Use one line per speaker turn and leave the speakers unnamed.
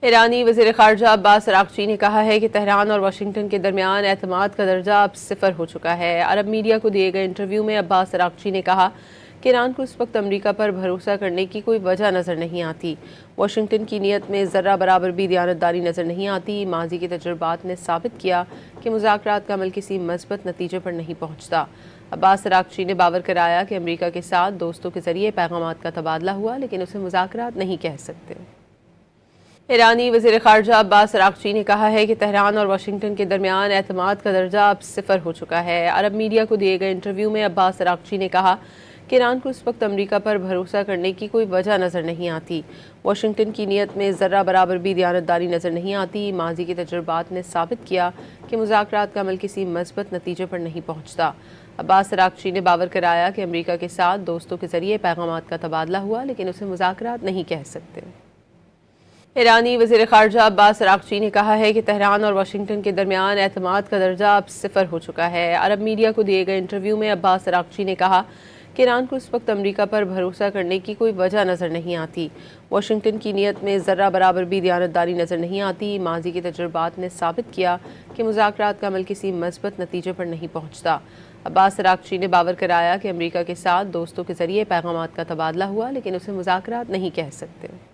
ایرانی وزیر خارجہ عباس اراغچی نے کہا ہے کہ تہران اور واشنگٹن کے درمیان اعتماد کا درجہ اب صفر ہو چکا ہے۔ عرب میڈیا کو دیے گئے انٹرویو میں عباس اراغچی نے کہا کہ ایران کو اس وقت امریکہ پر بھروسہ کرنے کی کوئی وجہ نظر نہیں آتی۔ واشنگٹن کی نیت میں ذرہ برابر بھی دیانتداری نظر نہیں آتی۔ ماضی کے تجربات نے ثابت کیا کہ مذاکرات کا عمل کسی مثبت نتیجے پر نہیں پہنچتا۔ عباس اراغچی نے باور کرایا کہ امریکہ کے ساتھ دوستوں کے ذریعے پیغامات کا تبادلہ ہوا، لیکن اسے مذاکرات نہیں کہہ سکتے۔ ایرانی وزیر خارجہ عباس اراغچی نے کہا ہے کہ تہران اور واشنگٹن کے درمیان اعتماد کا درجہ اب صفر ہو چکا ہے۔ عرب میڈیا کو دیے گئے انٹرویو میں عباس اراغچی نے کہا کہ ایران کو اس وقت امریکہ پر بھروسہ کرنے کی کوئی وجہ نظر نہیں آتی۔ واشنگٹن کی نیت میں ذرہ برابر بھی دیانتداری نظر نہیں آتی۔ ماضی کے تجربات نے ثابت کیا کہ مذاکرات کا عمل کسی مثبت نتیجے پر نہیں پہنچتا۔ عباس اراغچی نے باور کرایا کہ امریکہ کے ساتھ دوستوں کے ذریعے پیغامات کا تبادلہ ہوا، لیکن اسے مذاکرات نہیں کہہ سکتے۔ ایرانی وزیر خارجہ عباس اراغچی نے کہا ہے کہ تہران اور واشنگٹن کے درمیان اعتماد کا درجہ اب صفر ہو چکا ہے۔ عرب میڈیا کو دیے گئے انٹرویو میں عباس اراغچی نے کہا کہ ایران کو اس وقت امریکہ پر بھروسہ کرنے کی کوئی وجہ نظر نہیں آتی۔ واشنگٹن کی نیت میں ذرہ برابر بھی دیانتداری نظر نہیں آتی۔ ماضی کے تجربات نے ثابت کیا کہ مذاکرات کا عمل کسی مثبت نتیجے پر نہیں پہنچتا۔ عباس اراغچی نے باور کرایا کہ امریکہ کے ساتھ دوستوں کے ذریعے پیغامات کا تبادلہ ہوا، لیکن اسے مذاکرات نہیں کہہ سکتے۔